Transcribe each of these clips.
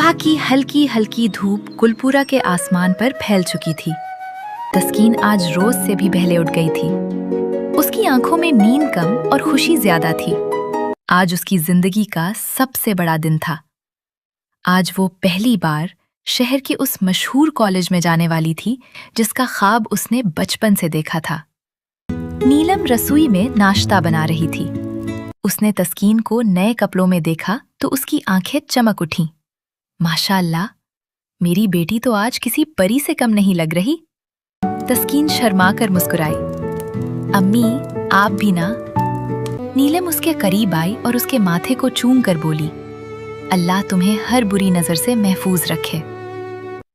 सुबह की हल्की हल्की धूप गुलपुरा के आसमान पर फैल चुकी थी। तस्कीन आज रोज से भी पहले उठ गई थी। उसकी आंखों में नींद कम और खुशी ज्यादा थी। आज उसकी जिंदगी का सबसे बड़ा दिन था। आज वो पहली बार शहर के उस मशहूर कॉलेज में जाने वाली थी जिसका ख्वाब उसने बचपन से देखा था। नीलम रसोई में नाश्ता बना रही थी। उसने तस्कीन को नए कपड़ों में देखा तो उसकी आंखें चमक उठीं। माशाअल्लाह, मेरी बेटी तो आज किसी परी से कम नहीं लग रही। तस्कीन शर्मा कर मुस्कुराई। अम्मी, आप भी ना। नीलम उसके करीब आई और उसके माथे को चूम कर बोली, अल्लाह तुम्हें हर बुरी नजर से महफूज रखे।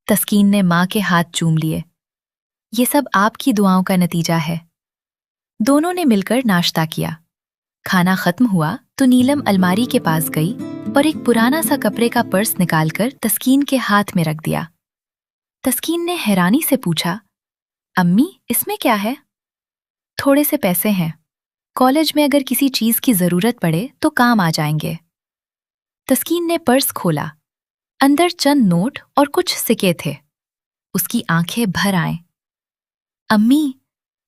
तस्कीन ने माँ के हाथ चूम लिए। ये सब आपकी दुआओं का नतीजा है। दोनों ने मिलकर नाश्ता किया। खाना खत्म हुआ तो नीलम अलमारी के पास गई और एक पुराना सा कपड़े का पर्स निकालकर तस्कीन के हाथ में रख दिया। तस्कीन ने हैरानी से पूछा, अम्मी, इसमें क्या है? थोड़े से पैसे हैं। कॉलेज में अगर किसी चीज की जरूरत पड़े तो काम आ जाएंगे। तस्कीन ने पर्स खोला। अंदर चंद नोट और कुछ सिक्के थे। उसकी आंखें भर आईं। अम्मी,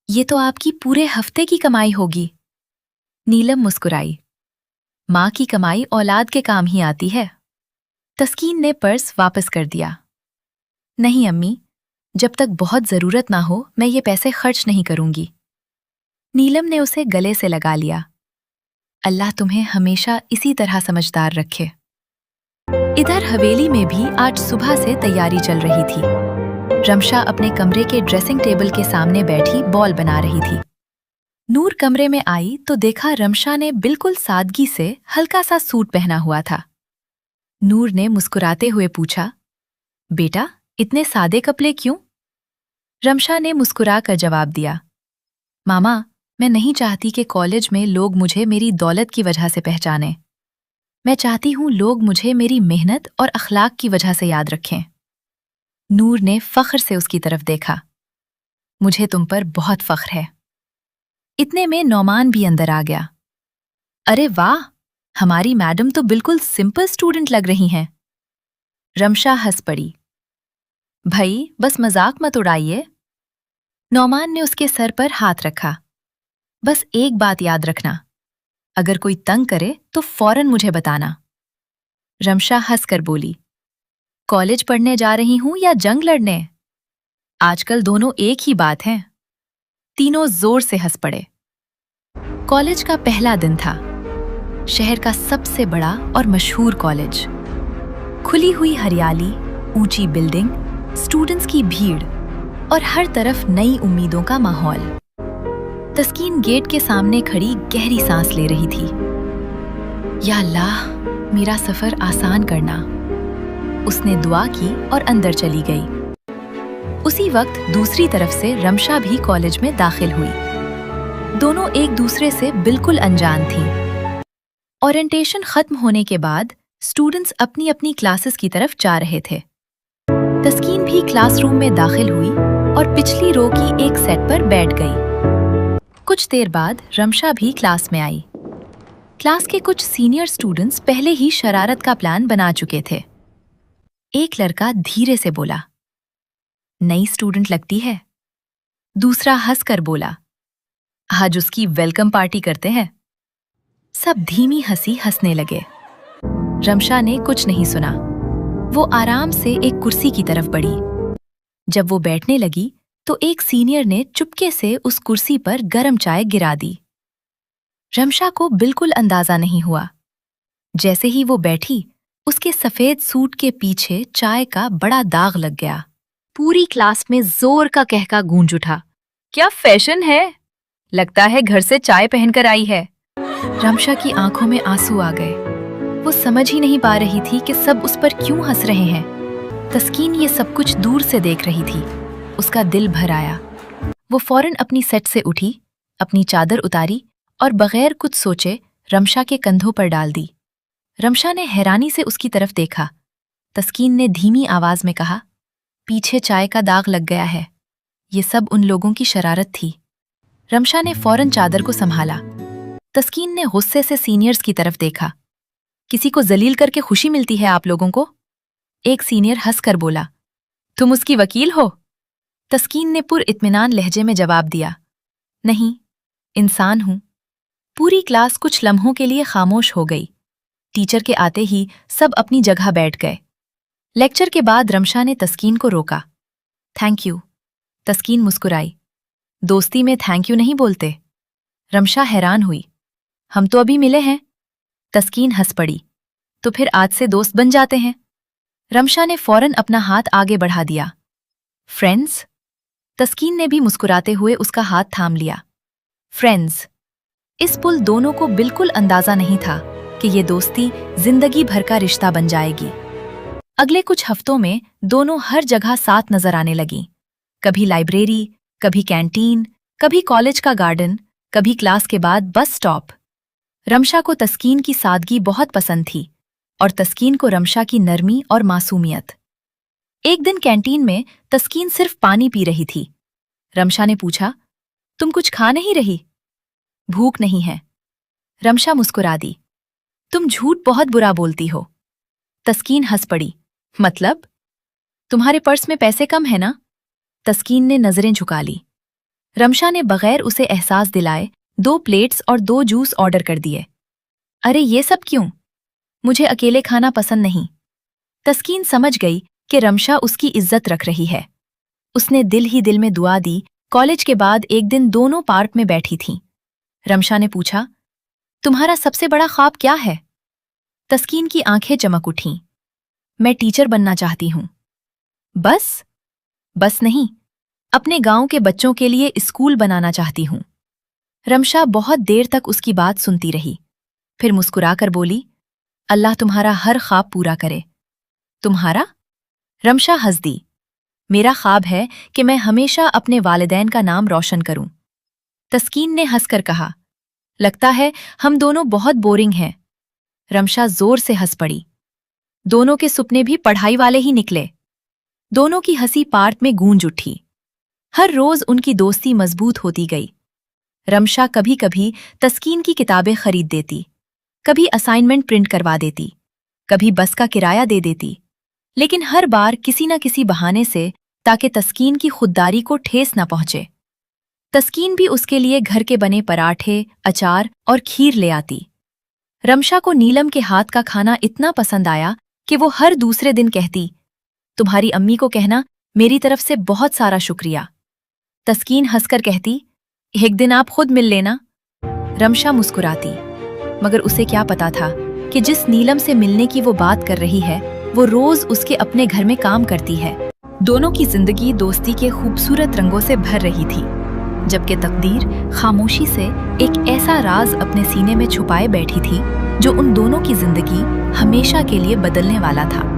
ये तो आपकी पूरे हफ्ते की कमाई होगी। नीलम मुस्कुराई। माँ की कमाई औलाद के काम ही आती है। तस्कीन ने पर्स वापस कर दिया। नहीं अम्मी, जब तक बहुत जरूरत ना हो मैं ये पैसे खर्च नहीं करूंगी। नीलम ने उसे गले से लगा लिया। अल्लाह तुम्हें हमेशा इसी तरह समझदार रखे। इधर हवेली में भी आज सुबह से तैयारी चल रही थी। रमशा अपने कमरे के ड्रेसिंग टेबल के सामने बैठी बॉल बना रही थी। नूर कमरे में आई तो देखा रमशा ने बिल्कुल सादगी से हल्का सा सूट पहना हुआ था। नूर ने मुस्कुराते हुए पूछा, बेटा, इतने सादे कपड़े क्यों? रमशा ने मुस्कुरा कर जवाब दिया, मामा, मैं नहीं चाहती कि कॉलेज में लोग मुझे मेरी दौलत की वजह से पहचानें। मैं चाहती हूं लोग मुझे मेरी मेहनत और अखलाक की वजह से याद रखें। नूर ने फख्र से उसकी तरफ देखा। मुझे तुम पर बहुत फख्र है। इतने में नौमान भी अंदर आ गया। अरे वाह, हमारी मैडम तो बिल्कुल सिंपल स्टूडेंट लग रही हैं। रमशा हंस पड़ी। भाई, बस मजाक मत उड़ाइए। नौमान ने उसके सर पर हाथ रखा। बस एक बात याद रखना, अगर कोई तंग करे तो फौरन मुझे बताना। रमशा हंसकर बोली, कॉलेज पढ़ने जा रही हूं या जंग लड़ने? आजकल दोनों एक ही बात है। तीनों जोर से हंस पड़े। कॉलेज का पहला दिन था। शहर का सबसे बड़ा और मशहूर कॉलेज। खुली हुई हरियाली, ऊंची बिल्डिंग, स्टूडेंट्स की भीड़ और हर तरफ नई उम्मीदों का माहौल। तस्कीन गेट के सामने खड़ी गहरी सांस ले रही थी। या अल्लाह, मेरा सफर आसान करना। उसने दुआ की और अंदर चली गई। उसी वक्त दूसरी तरफ से रमशा भी कॉलेज में दाखिल हुई। दोनों एक दूसरे से बिल्कुल अनजान थीं। ओरिएंटेशन खत्म होने के बाद स्टूडेंट्स अपनी अपनी क्लासेस की तरफ जा रहे थे। तस्कीन भी क्लासरूम में दाखिल हुई और पिछली रो की एक सेट पर बैठ गई। कुछ देर बाद रमशा भी क्लास में आई। क्लास के कुछ सीनियर स्टूडेंट्स पहले ही शरारत का प्लान बना चुके थे। एक लड़का धीरे से बोला, नई स्टूडेंट लगती है। दूसरा हंसकर बोला, आज उसकी वेलकम पार्टी करते हैं। सब धीमी हंसी हंसने लगे। रमशा ने कुछ नहीं सुना। वो आराम से एक कुर्सी की तरफ बढ़ी। जब वो बैठने लगी तो एक सीनियर ने चुपके से उस कुर्सी पर गरम चाय गिरा दी। रमशा को बिल्कुल अंदाजा नहीं हुआ। जैसे ही वो बैठी, उसके सफेद सूट के पीछे चाय का बड़ा दाग लग गया। पूरी क्लास में जोर का कहका गूंज उठा, क्या फैशन है! लगता है घर से चाय पहनकर आई है। रमशा की आंखों में आंसू आ गए। वो समझ ही नहीं पा रही थी कि सब उस पर क्यों हंस रहे हैं। तस्कीन ये सब कुछ दूर से देख रही थी। उसका दिल भर आया। वो फौरन अपनी सेट से उठी, अपनी चादर उतारी और बगैर कुछ सोचे रमशा के कंधों पर डाल दी। रमशा ने हैरानी से उसकी तरफ देखा। तस्कीन ने धीमी आवाज में कहा, पीछे चाय का दाग लग गया है। ये सब उन लोगों की शरारत थी। रमशा ने फौरन चादर को संभाला। तस्कीन ने गुस्से से सीनियर्स की तरफ देखा। किसी को जलील करके खुशी मिलती है आप लोगों को? एक सीनियर हंसकर बोला, तुम उसकी वकील हो? तस्कीन ने पुरइत्मीनान लहजे में जवाब दिया, नहीं, इंसान हूं। पूरी क्लास कुछ लम्हों के लिए खामोश हो गई। टीचर के आते ही सब अपनी जगह बैठ गए। लेक्चर के बाद रमशा ने तस्कीन को रोका। Thank you. तस्कीन मुस्कुराई। दोस्ती में थैंक यू नहीं बोलते। रमशा हैरान हुई। हम तो अभी मिले हैं। तस्कीन हंस पड़ी। तो फिर आज से दोस्त बन जाते हैं। रमशा ने फौरन अपना हाथ आगे बढ़ा दिया। फ्रेंड्स? तस्कीन ने भी मुस्कुराते हुए उसका हाथ थाम लिया। फ्रेंड्स। इस पुल दोनों को बिल्कुल अंदाजा नहीं था कि ये दोस्ती जिंदगी भर का रिश्ता बन जाएगी। अगले कुछ हफ्तों में दोनों हर जगह साथ नजर आने लगीं। कभी लाइब्रेरी, कभी कैंटीन, कभी कॉलेज का गार्डन, कभी क्लास के बाद बस स्टॉप। रमशा को तस्कीन की सादगी बहुत पसंद थी और तस्कीन को रमशा की नरमी और मासूमियत। एक दिन कैंटीन में तस्कीन सिर्फ पानी पी रही थी। रमशा ने पूछा, तुम कुछ खा नहीं रही? भूख नहीं है। रमशा मुस्कुरा दी। तुम झूठ बहुत बुरा बोलती हो। तस्कीन हंस पड़ी। मतलब? तुम्हारे पर्स में पैसे कम है ना? तस्कीन ने नजरें झुका ली। रमशा ने बगैर उसे एहसास दिलाए 2 प्लेट्स और 2 जूस ऑर्डर कर दिए। अरे ये सब क्यों? मुझे अकेले खाना पसंद नहीं। तस्कीन समझ गई कि रमशा उसकी इज्जत रख रही है। उसने दिल ही दिल में दुआ दी। कॉलेज के बाद एक दिन दोनों पार्क में बैठी थीं। रमशा ने पूछा, तुम्हारा सबसे बड़ा ख्वाब क्या है? तस्कीन की आंखें चमक उठीं। मैं टीचर बनना चाहती हूं। बस? बस नहीं, अपने गांव के बच्चों के लिए स्कूल बनाना चाहती हूं। रमशा बहुत देर तक उसकी बात सुनती रही, फिर मुस्कुराकर बोली, अल्लाह तुम्हारा हर ख्वाब पूरा करे। तुम्हारा? रमशा हंस दी। मेरा ख्वाब है कि मैं हमेशा अपने वालिदैन का नाम रोशन करूं। तस्कीन ने हंसकर कहा, लगता है हम दोनों बहुत बोरिंग हैं। रमशा जोर से हंस पड़ी। दोनों के सपने भी पढ़ाई वाले ही निकले। दोनों की हंसी पार्क में गूंज उठी। हर रोज उनकी दोस्ती मजबूत होती गई। रमशा कभी कभी तस्कीन की किताबें खरीद देती, कभी असाइनमेंट प्रिंट करवा देती, कभी बस का किराया दे देती, लेकिन हर बार किसी न किसी बहाने से, ताकि तस्कीन की खुददारी को ठेस न पहुंचे। तस्कीन भी उसके लिए घर के बने पराठे, अचार और खीर ले आती। रमशा को नीलम के हाथ का खाना इतना पसंद आया कि वो हर दूसरे दिन कहती, तुम्हारी अम्मी को कहना मेरी तरफ से बहुत सारा शुक्रिया। तस्कीन हंसकर कहती, एक दिन आप खुद मिल लेना। रमशा मुस्कुराती, मगर उसे क्या पता था कि जिस नीलम से मिलने की वो बात कर रही है, वो रोज उसके अपने घर में काम करती है। दोनों की जिंदगी दोस्ती के खूबसूरत रंगों से भर रही थी, जबकि तकदीर खामोशी से एक ऐसा राज अपने सीने में छुपाए बैठी थी जो उन दोनों की जिंदगी हमेशा के लिए बदलने वाला था।